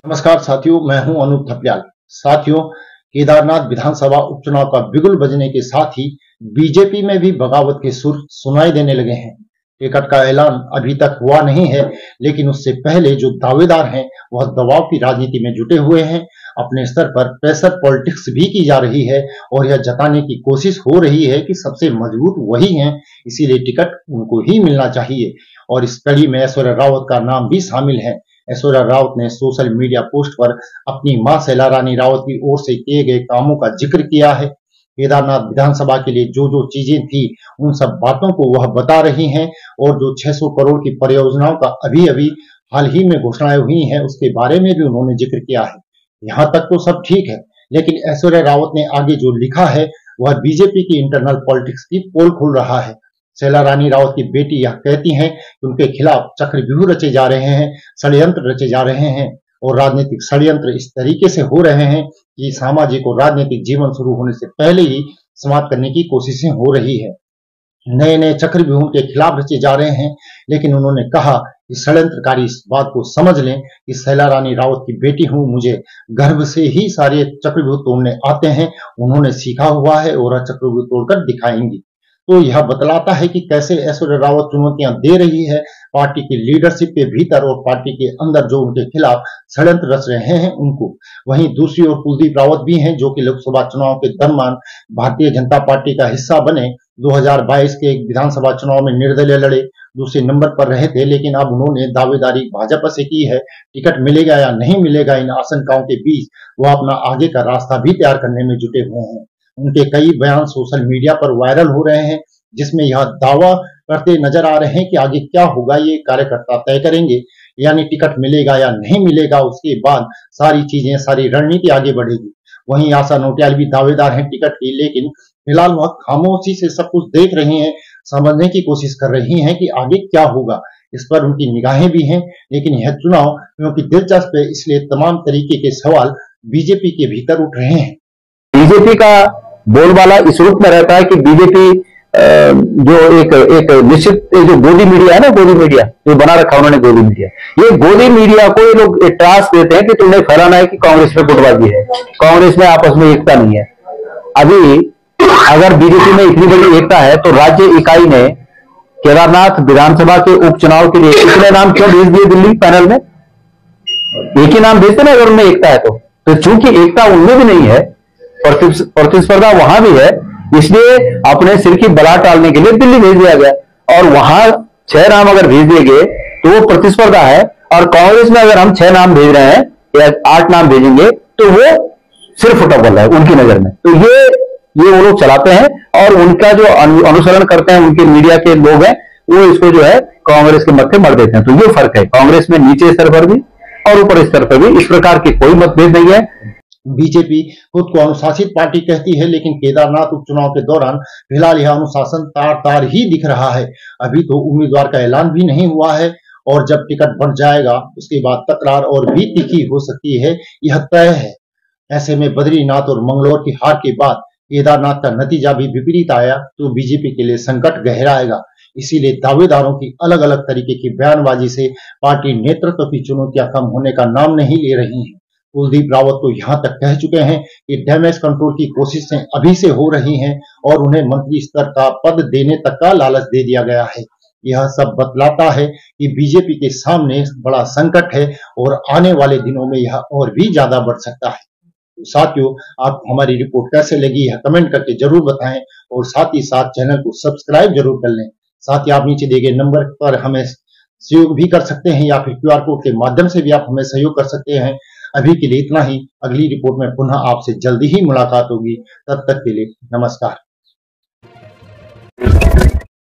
नमस्कार साथियों, मैं हूं अनूप थपलियाल। साथियों, केदारनाथ विधानसभा उपचुनाव का बिगुल बजने के साथ ही बीजेपी में भी बगावत के सुर सुनाई देने लगे हैं। टिकट का ऐलान अभी तक हुआ नहीं है, लेकिन उससे पहले जो दावेदार हैं वह दबाव की राजनीति में जुटे हुए हैं। अपने स्तर पर प्रेशर पॉलिटिक्स भी की जा रही है और यह जताने की कोशिश हो रही है कि सबसे मजबूत वही हैं, इसीलिए टिकट उनको ही मिलना चाहिए। और इस कड़ी में ऐश्वर्या रावत का नाम भी शामिल है। ऐश्वर्या रावत ने सोशल मीडिया पोस्ट पर अपनी मां शैला रानी रावत की ओर से किए गए कामों का जिक्र किया है। केदारनाथ विधानसभा के लिए जो जो चीजें थी उन सब बातों को वह बता रही हैं और जो 600 करोड़ की परियोजनाओं का अभी अभी हाल ही में घोषणाएं हुई हैं उसके बारे में भी उन्होंने जिक्र किया है। यहाँ तक तो सब ठीक है, लेकिन ऐश्वर्या रावत ने आगे जो लिखा है वह बीजेपी की इंटरनल पॉलिटिक्स की पोल खुल रहा है। शैला रानी रावत की बेटी यह कहती हैं कि उनके खिलाफ चक्रव्यूह रचे जा रहे हैं, षड्यंत्र रचे जा रहे हैं और राजनीतिक षड्यंत्र इस तरीके से हो रहे हैं कि सामाजिक और राजनीतिक जीवन शुरू होने से पहले ही समाप्त करने की कोशिशें हो रही है। नए नए चक्रव्यूह के खिलाफ रचे जा रहे हैं, लेकिन उन्होंने कहा कि षड्यंत्रकारी इस बात को समझ लें कि शैला रानी रावत की बेटी हूं, मुझे गर्भ से ही सारे चक्रव्यूह तोड़ने आते हैं। उन्होंने सीखा हुआ है और चक्रव्यूह तोड़कर दिखाएंगी। तो यह बतलाता है कि कैसे ऐश्वर्या रावत चुनौतियां दे रही है पार्टी की लीडरशिप के भीतर और पार्टी के अंदर जो उनके खिलाफ षड्यंत्र रच रहे हैं उनको। वहीं दूसरी ओर कुलदीप रावत भी हैं जो कि लोकसभा चुनाव के दरमियान भारतीय जनता पार्टी का हिस्सा बने। 2022 के विधानसभा चुनाव में निर्दलीय लड़े, दूसरे नंबर पर रहे थे, लेकिन अब उन्होंने दावेदारी भाजपा से की है। टिकट मिलेगा या नहीं मिलेगा, इन आशंकाओं के बीच वह अपना आगे का रास्ता भी तैयार करने में जुटे हुए हैं। उनके कई बयान सोशल मीडिया पर वायरल हो रहे हैं जिसमें यह दावा करते नजर आ रहे हैं कि आगे क्या होगा ये कार्यकर्ता तय करेंगे, यानी टिकट मिलेगा या नहीं मिलेगा उसके बाद सारी चीजें, सारी रणनीति आगे बढ़ेगी। वहीं आशा नोटियाल भी दावेदार हैं टिकट की, लेकिन फिलहाल वह खामोशी से सब कुछ देख रही हैं, समझने की कोशिश कर रही हैं कि आगे क्या होगा। इस पर उनकी निगाहें भी हैं, लेकिन यह चुनाव क्योंकि दिलचस्प है इसलिए तमाम तरीके के सवाल बीजेपी के भीतर उठ रहे हैं। बीजेपी का बोलबाला इस रूप में रहता है कि बीजेपी जो एक निश्चित जो गोदी मीडिया है ना, गोदी मीडिया जो बना रखा उन्होंने, गोदी मीडिया, ये गोदी मीडिया को ये लोग टास्क देते हैं कि तुमने फैलाना है कि कांग्रेस में गुटबाजी है, कांग्रेस में आपस में एकता नहीं है। अभी अगर बीजेपी में इतनी बड़ी एकता है तो राज्य इकाई ने केदारनाथ विधानसभा के उपचुनाव के लिए इतने नाम क्यों भेज दिए दिल्ली पैनल में? एक ही नाम भेजते ना अगर उनमें एकता है तो चूंकि एकता उनमें भी नहीं है, प्रतिस्पर्धा वहां भी है, इसलिए अपने सिर की बला टालने के लिए दिल्ली भेज दिया गया। और वहां 6 नाम अगर भेज दिए गए तो वो प्रतिस्पर्धा है, और कांग्रेस में अगर हम 6 नाम भेज रहे हैं या 8 नाम भेजेंगे तो वो सिर्फ फुटबॉल है उनकी नजर में। तो ये वो लोग चलाते हैं और उनका जो अनुसरण करते हैं उनके मीडिया के लोग हैं, वो इसको जो है कांग्रेस के मत्थे मर देते हैं। तो ये फर्क है, कांग्रेस में नीचे स्तर पर भी और ऊपर स्तर पर भी इस प्रकार की कोई मतभेद नहीं है। बीजेपी खुद को अनुशासित पार्टी कहती है, लेकिन केदारनाथ उपचुनाव के दौरान फिलहाल यह अनुशासन तार तार ही दिख रहा है। अभी तो उम्मीदवार का ऐलान भी नहीं हुआ है और जब टिकट बंट जाएगा उसके बाद तकरार और भी तीखी हो सकती है, यह तय है। ऐसे में बद्रीनाथ और मंगलौर की हार के बाद केदारनाथ का नतीजा भी विपरीत आया तो बीजेपी के लिए संकट गहराएगा। इसीलिए दावेदारों की अलग अलग तरीके की बयानबाजी से पार्टी नेतृत्व की चुनौतियां कम होने का नाम नहीं ले रही हैं। कुलदीप रावत तो यहां तक कह चुके हैं कि डैमेज कंट्रोल की कोशिशें अभी से हो रही हैं और उन्हें मंत्री स्तर का पद देने तक का लालच दे दिया गया है। यह सब बतलाता है कि बीजेपी के सामने बड़ा संकट है और आने वाले दिनों में यह और भी ज्यादा बढ़ सकता है। तो साथियों, आपको हमारी रिपोर्ट कैसे लगी यह कमेंट करके जरूर बताएं और साथ ही साथ चैनल को सब्सक्राइब जरूर कर लें। साथ ही आप नीचे दिए गए नंबर पर हमें सहयोग भी कर सकते हैं या फिर QR कोड के माध्यम से भी आप हमें सहयोग कर सकते हैं। अभी के लिए इतना ही। अगली रिपोर्ट में पुनः आपसे जल्दी ही मुलाकात होगी। तब तक के लिए नमस्कार।